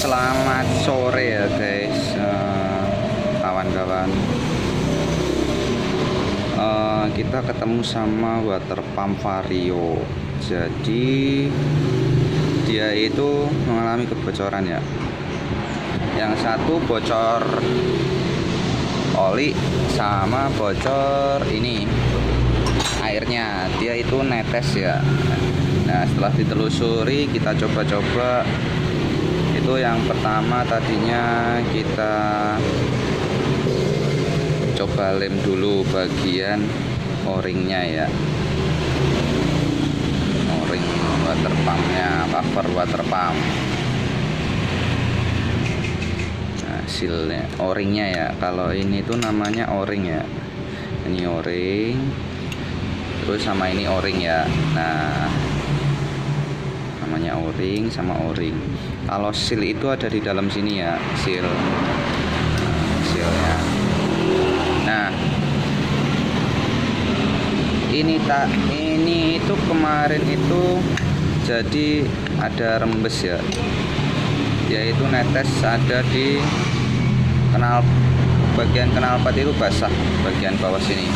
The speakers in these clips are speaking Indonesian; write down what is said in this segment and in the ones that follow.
Selamat sore ya guys, kawan-kawan. Kita ketemu sama water pump Vario. Jadi dia itu mengalami kebocoran ya. Yang satu bocor oli sama bocor ini airnya, dia itu netes ya. Nah setelah ditelusuri kita coba-coba, itu yang pertama tadinya kita coba lem dulu bagian o-ringnya ya, o-ring water pumpnya, cover water pump. Nah silnya, o-ringnya ya, kalau ini tuh namanya o-ring ya, ini o-ring, terus sama ini o-ring ya. Nah namanya o-ring sama o-ring. Kalau seal itu ada di dalam sini ya, sealnya. Nah ini itu kemarin itu jadi ada rembes ya, yaitu netes ada di bagian knalpot itu basah, bagian bawah sini.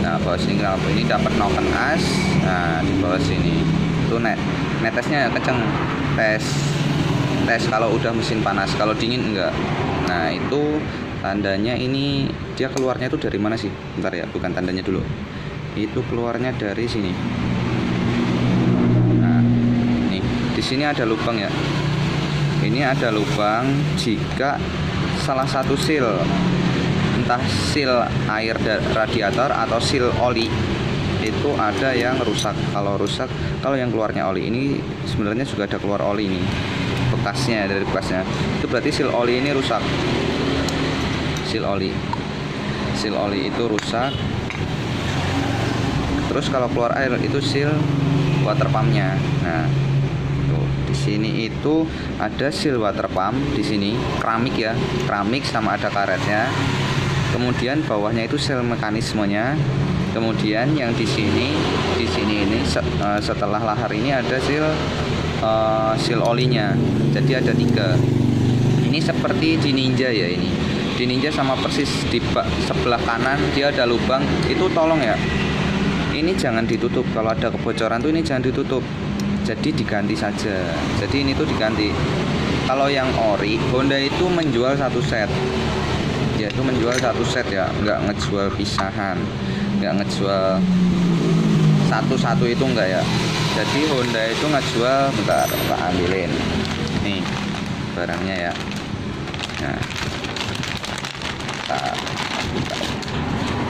Nah bawah sini knalpot ini dapat noken as. Nah di bawah sini itu netesnya kenceng, tes kalau udah mesin panas, kalau dingin enggak. Nah itu tandanya, ini dia keluarnya itu dari mana sih? Bentar ya, bukan tandanya dulu, itu keluarnya dari sini. Nah nih di sini ada lubang ya, ini ada lubang jika salah satu seal, entah seal air radiator atau seal oli, itu ada yang rusak. Kalau rusak, kalau yang keluarnya oli ini sebenarnya juga ada keluar oli ini, bekasnya, dari bekasnya itu berarti seal oli ini rusak. Seal oli itu rusak. Terus kalau keluar air itu seal water pumpnya. Nah tuh di sini itu ada seal water pump, di sini keramik ya, keramik sama ada karetnya. Kemudian bawahnya itu seal mekanismenya. Kemudian yang di sini ini setelah lahar ini ada seal olinya. Jadi ada 3. Ini seperti di Ninja ya, ini di Ninja sama persis di sebelah kanan dia ada lubang. Itu tolong ya, ini jangan ditutup. Kalau ada kebocoran tuh ini jangan ditutup, jadi diganti saja. Jadi ini tuh diganti. Kalau yang ori, Honda itu menjual satu set, dia itu menjual satu set ya, nggak ngejual pisahan, nggak ngejual satu-satu, itu enggak ya. Jadi Honda itu ngejual, bentar tak ambilin nih barangnya ya. Nah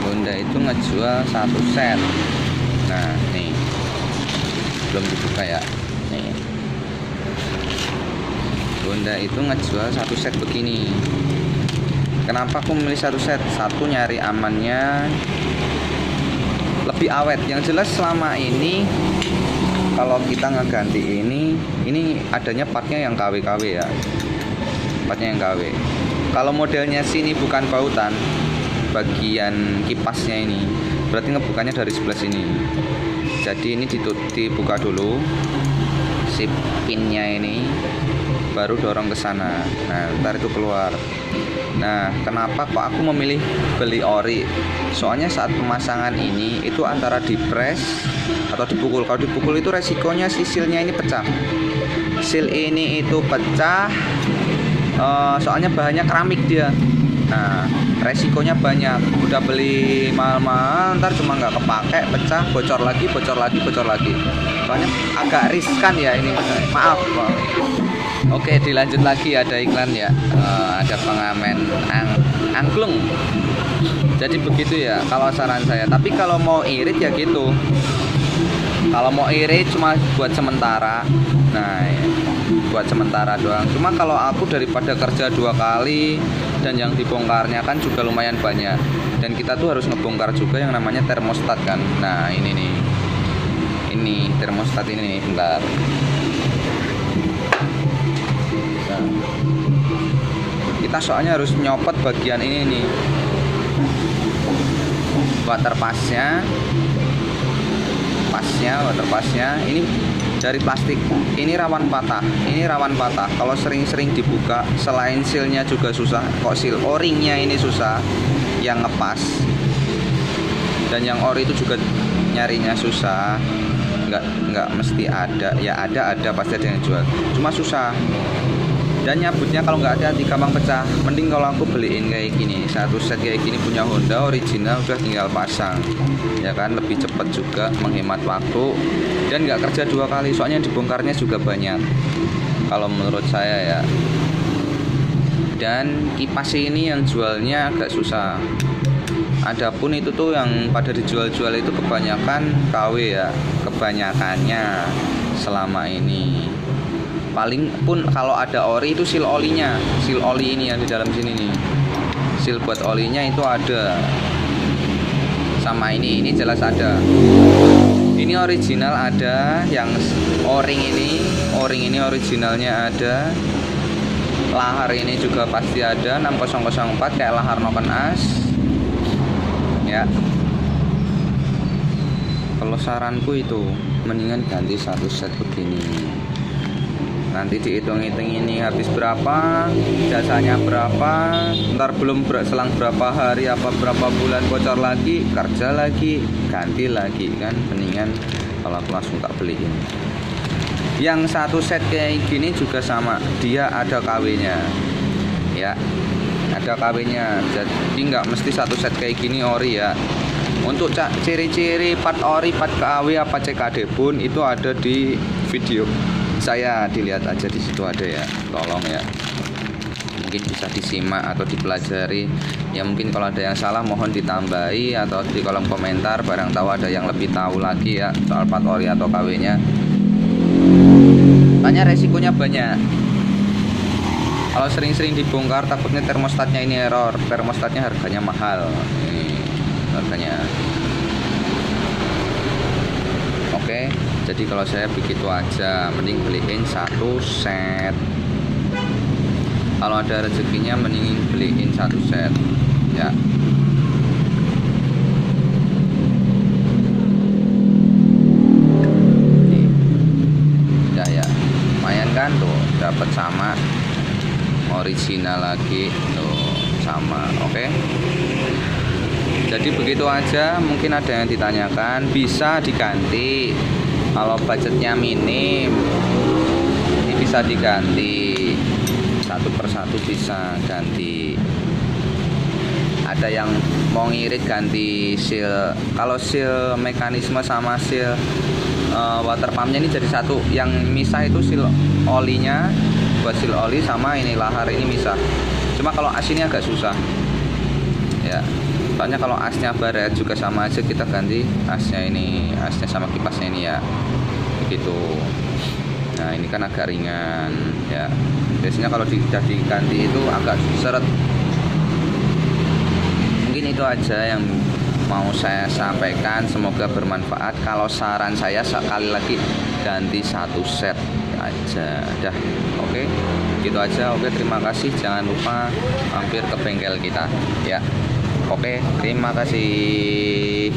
Honda itu ngejual satu set. Nah nih belum dibuka ya, nih Honda itu ngejual satu set begini. Kenapa aku memilih satu set? Satu, nyari amannya, lebih awet. Yang jelas selama ini kalau kita ngeganti ini adanya partnya yang KW ya, partnya yang KW. Kalau modelnya sini bukan pautan, bagian kipasnya ini berarti ngebukanya dari sebelah sini. Jadi ini dibuka dulu si pinnya ini, baru dorong ke sana. Nah ntar itu keluar. Nah kenapa kok aku memilih beli ori? Soalnya saat pemasangan ini itu antara dipres atau dipukul. Kalau dipukul itu resikonya si sealnya ini pecah. Seal ini itu pecah, soalnya bahannya keramik dia. Nah resikonya banyak. Udah beli mahal-mahal, ntar cuma nggak kepake, pecah, bocor lagi. Soalnya agak riskan ya ini, maaf. Oke dilanjut lagi, ada iklan ya. Ada pengamen angklung. Jadi begitu ya kalau saran saya. Tapi kalau mau irit ya gitu, kalau mau irit cuma buat sementara. Nah ya, buat sementara doang. Cuma kalau aku daripada kerja 2 kali dan yang dibongkarnya kan juga lumayan banyak, dan kita tuh harus ngebongkar juga yang namanya termostat kan. Nah ini nih, ini termostat ini nih, bentar. Nah, kita soalnya harus nyopot bagian ini nih, water pasnya, water pasnya ini dari plastik. Ini rawan patah, ini rawan patah. Kalau sering-sering dibuka, selain sealnya juga susah. Kok seal o-ringnya ini susah, yang ngepas. Dan yang ori itu juga nyarinya susah. Nggak mesti ada, ya ada pasti ada yang jual. Cuma susah. Dan nyabutnya kalau nggak hati-hati gampang pecah. Mending kalau aku beliin kayak gini, satu set kayak gini punya Honda original, udah tinggal pasang, ya kan, lebih cepat juga, menghemat waktu, dan nggak kerja 2 kali. Soalnya dibongkarnya juga banyak, kalau menurut saya ya. Dan kipas ini yang jualnya agak susah. Adapun itu tuh yang pada dijual-jual itu kebanyakan KW ya, kebanyakannya selama ini. Paling pun kalau ada ori itu seal olinya, seal oli ini yang di dalam sini nih, seal buat olinya itu ada. Sama ini jelas ada. Ini original ada, yang o-ring ini originalnya ada. Lahar ini juga pasti ada, 6004 kayak lahar noken as. Ya. Kalau saranku itu mendingan ganti satu set begini. Nanti dihitung-hitung ini habis berapa, jasanya berapa, ntar belum selang berapa hari apa berapa bulan bocor lagi, kerja lagi, ganti lagi kan. Mendingan kalau aku langsung tak beliin. Yang satu set kayak gini juga sama, dia ada KW-nya ya, ada KW-nya. Jadi nggak mesti satu set kayak gini ori ya. Untuk ciri-ciri part ori, part KW apa CKD pun itu ada di video saya, dilihat aja di situ ada ya, tolong ya, mungkin bisa disimak atau dipelajari ya. Mungkin kalau ada yang salah mohon ditambahi atau di kolom komentar, barang tahu ada yang lebih tahu lagi ya soal part ori atau KW nya. Tanya resikonya banyak. Kalau sering-sering dibongkar takutnya termostatnya ini error. Termostatnya harganya mahal. Ini harganya. Oke, jadi kalau saya begitu aja, mending beliin satu set. Kalau ada rezekinya mending beliin satu set ya. Ya, lumayan kan tuh, dapat sama original lagi tuh sama. Oke. Jadi begitu aja, mungkin ada yang ditanyakan, bisa diganti. Kalau budgetnya minim, ini bisa diganti. Satu persatu bisa ganti. Ada yang mau ngirit ganti seal. Kalau seal mekanisme sama seal water pumpnya ini jadi satu. Yang misah itu seal olinya, buat seal oli sama ini lahar ini misah. Cuma kalau as ini agak susah ya. Soalnya kalau asnya baret juga sama aja, kita ganti asnya ini, asnya sama kipasnya ini ya, begitu. Nah ini kan agak ringan ya, biasanya kalau sudah diganti itu agak seret. Mungkin itu aja yang mau saya sampaikan, semoga bermanfaat. Kalau saran saya sekali lagi ganti satu set aja dah. Oke, gitu aja. Oke, terima kasih, jangan lupa mampir ke bengkel kita ya. Oke, terima kasih.